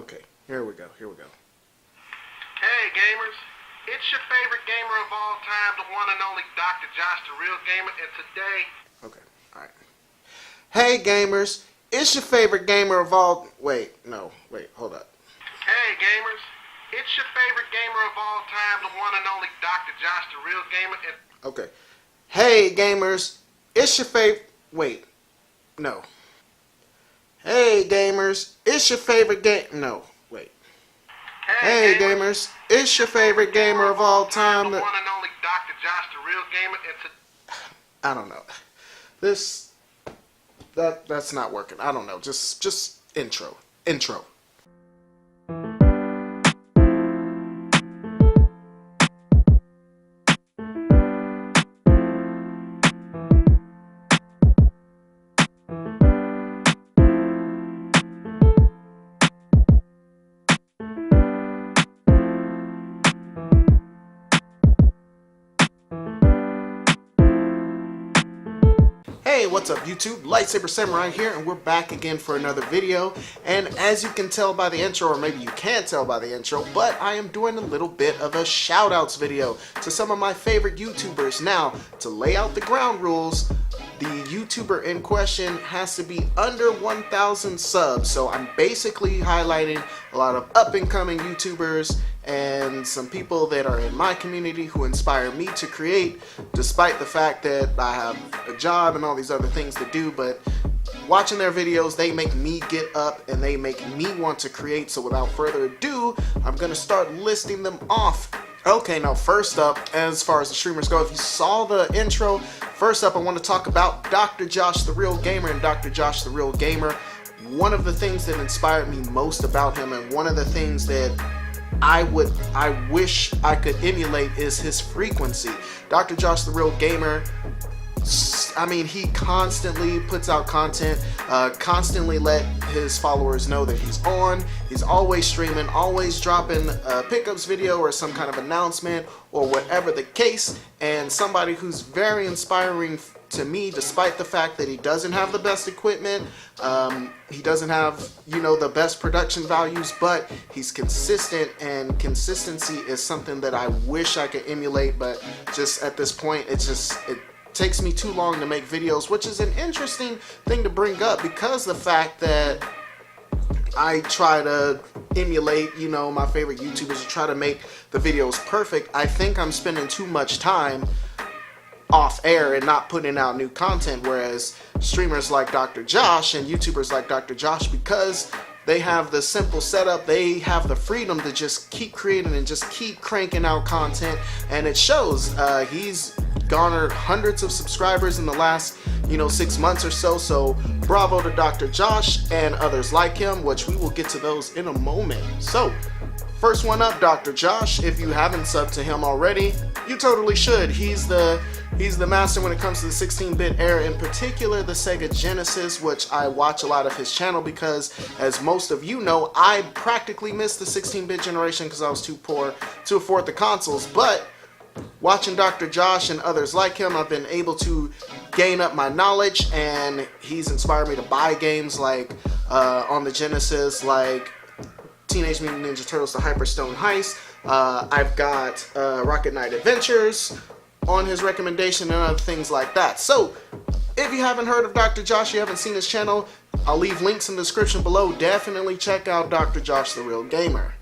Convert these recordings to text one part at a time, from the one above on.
Okay, here we go. Hey gamers, it's your favorite gamer of all time, the one and only Dr. Josh, the real gamer, and today... Okay, alright. Hey gamers, it's your favorite gamer of all... Wait, hold up. Hey gamers, it's your favorite gamer of all time, the one and only Dr. Josh, the real gamer, and... Okay. Hey gamers, it's your favorite... Wait, no. Hey gamers, it's your favorite game... No, wait. Hey gamers, it's your favorite gamer of all time. The one and only Dr. Josh, the real gamer, and I don't know. That's not working. I don't know. Just intro. Hey, what's up YouTube? Lightsaber Samurai here, and we're back again for another video. And as you can tell by the intro, or maybe you can't tell by the intro, but I am doing a little bit of a shoutouts video to some of my favorite YouTubers. Now, to lay out the ground rules, the YouTuber in question has to be under 1,000 subs. So I'm basically highlighting a lot of up-and-coming YouTubers and some people that are in my community who inspire me to create, despite the fact that I have a job and all these other things to do. But watching their videos, they make me get up and they make me want to create. So without further ado, I'm gonna start listing them off. Okay, now first up, as far as the streamers go, if you saw the intro, first up I want to talk about Dr. Josh the Real Gamer. And Dr. Josh the Real Gamer, one of the things that inspired me most about him, and one of the things that I wish I could emulate, is his frequency. Dr. Josh the Real Gamer, I mean, he constantly puts out content, constantly let his followers know that he's on. He's always streaming, always dropping a pickups video or some kind of announcement or whatever the case, and somebody who's very inspiring to me, despite the fact that he doesn't have the best equipment, he doesn't have, the best production values, but he's consistent, and consistency is something that I wish I could emulate, but just at this point, it takes me too long to make videos, which is an interesting thing to bring up, because the fact that I try to emulate, my favorite YouTubers, try to make the videos perfect, I think I'm spending too much time off air and not putting out new content, whereas streamers like Dr. Josh and YouTubers like Dr. Josh, because they have the simple setup, they have the freedom to just keep creating and just keep cranking out content, and it shows. He's garnered hundreds of subscribers in the last 6 months or so, so bravo to Dr. Josh and others like him, which we will get to those in a moment. So first one up, Dr. Josh. If you haven't subbed to him already, you totally should. He's the master when it comes to the 16-bit era, in particular the Sega Genesis, which I watch a lot of his channel because, as most of you know, I practically missed the 16-bit generation because I was too poor to afford the consoles. But watching Dr. Josh and others like him, I've been able to gain up my knowledge, and he's inspired me to buy games like on the Genesis, like Teenage Mutant Ninja Turtles: The Hyperstone Heist. I've got Rocket Knight Adventures on his recommendation, and other things like that. So if you haven't heard of Dr. Josh, you haven't seen his channel, I'll leave links in the description below. Definitely check out Dr. Josh the Real Gamer.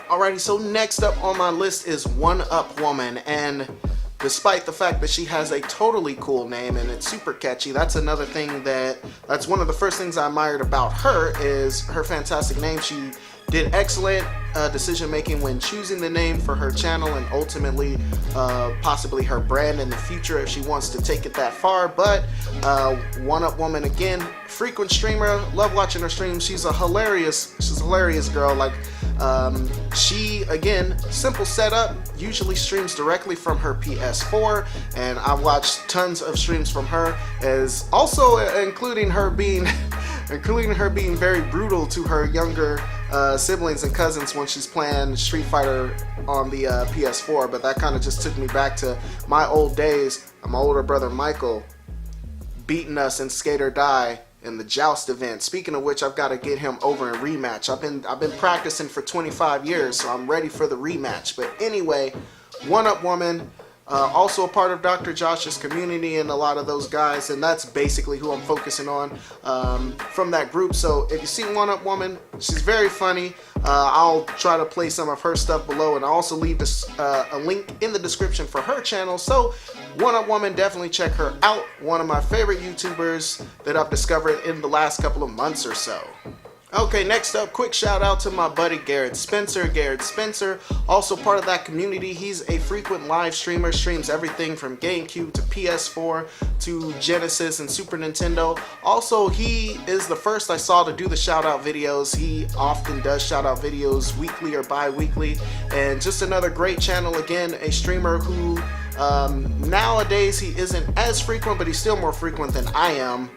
Alrighty, so next up on my list is One Up Woman, and despite the fact that she has a totally cool name and it's super catchy, that's another thing that's one of the first things I admired about her, is her fantastic name. She did excellent decision making when choosing the name for her channel, and ultimately possibly her brand in the future if she wants to take it that far. But One Up Woman, again, frequent streamer, love watching her streams. She's a hilarious girl. Like she, again, simple setup, usually streams directly from her PS4, and I watched tons of streams from her, as also including her being very brutal to her younger siblings and cousins when she's playing Street Fighter on the PS4. But that kind of just took me back to my old days. My older brother Michael beating us in Skate or Die in the Joust event. Speaking of which, I've got to get him over in rematch. I've been practicing for 25 years, so I'm ready for the rematch. But anyway, One Up Woman, also a part of Dr. Josh's community and a lot of those guys, and that's basically who I'm focusing on from that group. So if you see One Up Woman, she's very funny. I'll try to play some of her stuff below, and I'll also leave this, a link in the description for her channel. So One Up Woman, definitely check her out. One of my favorite YouTubers that I've discovered in the last couple of months or so. Okay, next up, quick shout out to my buddy Garrett Spencer. Garrett Spencer, also part of that community. He's a frequent live streamer, streams everything from GameCube to PS4 to Genesis and Super Nintendo. Also, he is the first I saw to do the shout out videos. He often does shout out videos weekly or bi-weekly, and just another great channel. Again, a streamer who nowadays he isn't as frequent, but he's still more frequent than I am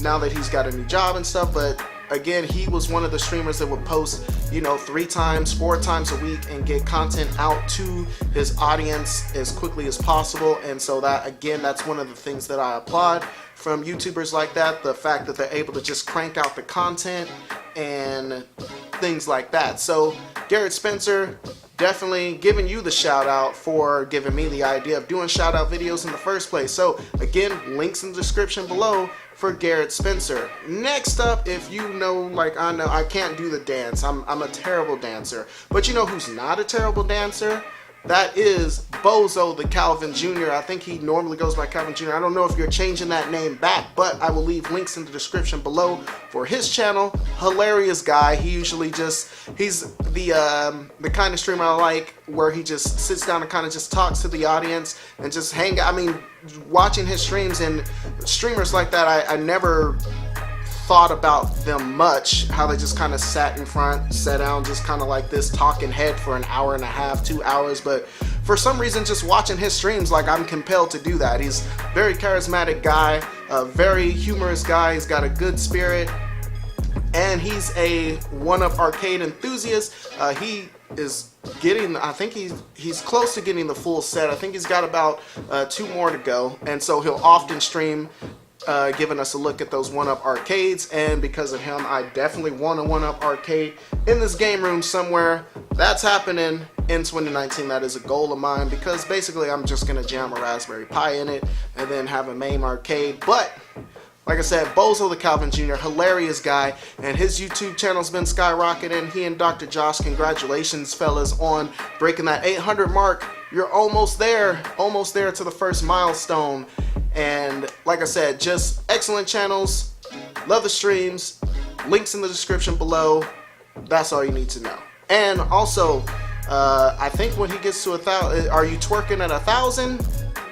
now that he's got a new job and stuff. But again, he was one of the streamers that would post, you know, 3 times, 4 times a week and get content out to his audience as quickly as possible. And so that, again, that's one of the things that I applaud from YouTubers like that, the fact that they're able to just crank out the content and things like that. So Garrett Spencer, definitely giving you the shout out for giving me the idea of doing shout out videos in the first place. So again, links in the description below for Garrett Spencer. Next up, if you know, like I know, I can't do the dance. I'm a terrible dancer. But you know who's not a terrible dancer? That is Bozo the Calvin Jr. I think he normally goes by Calvin Jr. I don't know if you're changing that name back, but I will leave links in the description below for his channel. Hilarious guy. He usually he's the kind of streamer I like, where he just sits down and kind of just talks to the audience and just hang out. I mean, watching his streams and streamers like that, I never thought about them much, how they just kind of sat in front, sat down, just kind of like this, talking head for an hour and a half, 2 hours. But for some reason, just watching his streams, like, I'm compelled to do that. He's a very charismatic guy, a very humorous guy. He's got a good spirit, and he's a one-up arcade enthusiast. He is getting, I think he's close to getting the full set. I think he's got about 2 more to go, and so he'll often stream giving us a look at those one-up arcades. And because of him, I definitely want a one-up arcade in this game room somewhere. That's happening in 2019. That is a goal of mine, because basically I'm just gonna jam a Raspberry Pi in it and then have a main arcade. But like I said, Bozo the Calvin Jr., hilarious guy, and his YouTube channel's been skyrocketing. He and Dr. Josh, congratulations fellas on breaking that 800 mark. You're almost there to the first milestone. And like I said, just excellent channels. Love the streams. Links in the description below. That's all you need to know. And also, I think when he gets to 1,000, are you twerking at 1,000?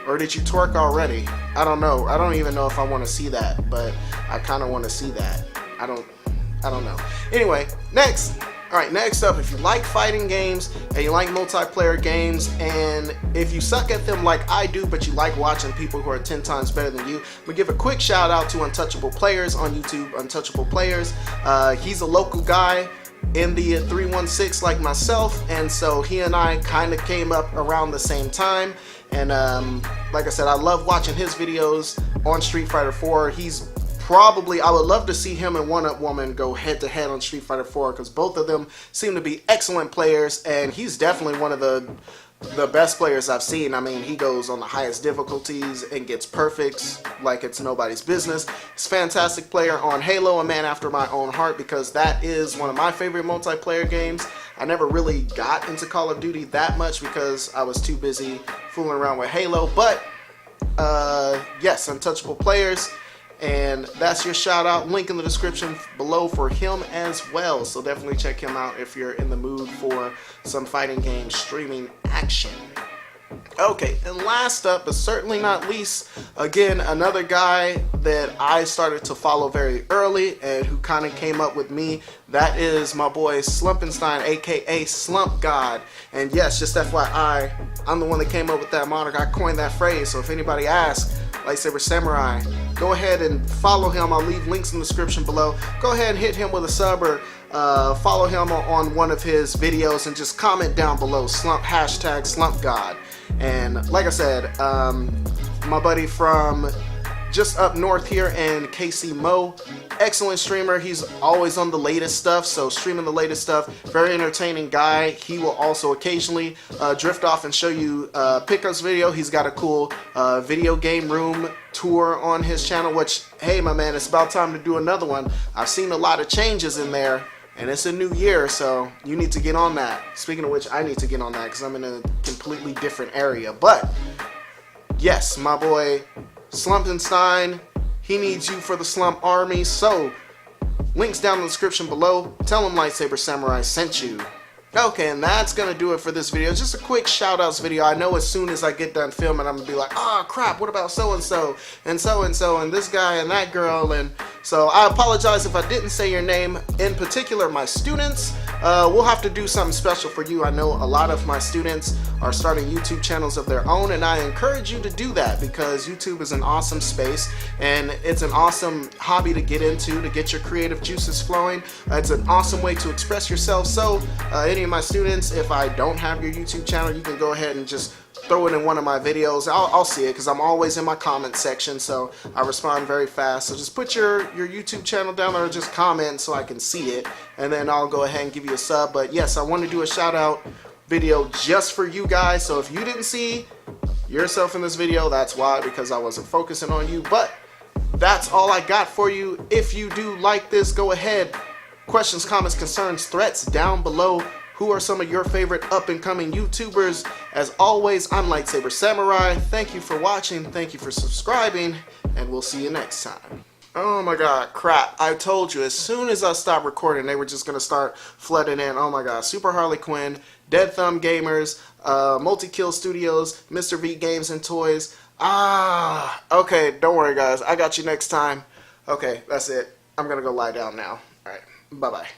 Or did you twerk already? I don't know. I don't even know if I want to see that, but I kind of want to see that. I don't know. Anyway, next up, if you like fighting games and you like multiplayer games, and if you suck at them like I do, but you like watching people who are 10 times better than you, I'm gonna give a quick shout out to Untouchable Players on YouTube. Untouchable Players, he's a local guy in the 316 like myself, and so he and I kind of came up around the same time. And like I said, I love watching his videos on Street Fighter 4. He's probably, I would love to see him and One Up Woman go head to head on Street Fighter 4, because both of them seem to be excellent players, and he's definitely one of the best players I've seen. I mean, he goes on the highest difficulties and gets perfects like it's nobody's business. He's a fantastic player on Halo, a man after my own heart, because that is one of my favorite multiplayer games. I never really got into Call of Duty that much because I was too busy fooling around with Halo, but yes, Untouchable Players. And that's your shout out. Link in the description below for him as well. So definitely check him out if you're in the mood for some fighting game streaming action. Okay, and last up, but certainly not least, again, another guy that I started to follow very early and who kind of came up with me. That is my boy Slumpenstein, aka Slump God. And yes, just FYI, I'm the one that came up with that moniker. I coined that phrase. So if anybody asks, Lightsaber Samurai, go ahead and follow him. I'll leave links in the description below. Go ahead and hit him with a sub, or follow him on one of his videos, and just comment down below hashtag Slump God. And like I said, my buddy from just up north here in KC Mo. Excellent streamer. He's always on the latest stuff, so streaming the latest stuff. Very entertaining guy. He will also occasionally drift off and show you pickups video. He's got a cool video game room tour on his channel, which, hey my man, it's about time to do another one. I've seen a lot of changes in there, and it's a new year, so you need to get on that. Speaking of which, I need to get on that because I'm in a completely different area. But yes, my boy Slumpinstein, he needs you for the Slump Army, so links down in the description below. Tell him Lightsaber Samurai sent you. Okay, and that's gonna do it for this video. Just a quick shoutouts video. I know as soon as I get done filming, I'm gonna be like, oh crap, what about so-and-so, and so-and-so, and this guy, and that girl, and so I apologize if I didn't say your name. In particular, my students, we'll have to do something special for you. I know a lot of my students are starting YouTube channels of their own, and I encourage you to do that because YouTube is an awesome space, and it's an awesome hobby to get into, to get your creative juices flowing. It's an awesome way to express yourself. So any of my students, if I don't have your YouTube channel, you can go ahead and just throw it in one of my videos. I'll see it because I'm always in my comment section, so I respond very fast. So just put your YouTube channel down there, or just comment so I can see it, and then I'll go ahead and give you a sub. But yes, I want to do a shout out video just for you guys. So if you didn't see yourself in this video, that's why, because I wasn't focusing on you. But that's all I got for you. If you do like this, go ahead. Questions, comments, concerns, threats down below. Who are some of your favorite up-and-coming YouTubers? As always, I'm Lightsaber Samurai. Thank you for watching, thank you for subscribing, and we'll see you next time. Oh my god, crap. I told you, as soon as I stopped recording, they were just going to start flooding in. Oh my god, Super Harley Quinn, Dead Thumb Gamers, Multi-Kill Studios, Mr. V Games and Toys. Okay, don't worry guys, I got you next time. Okay, that's it. I'm going to go lie down now. Alright, bye-bye.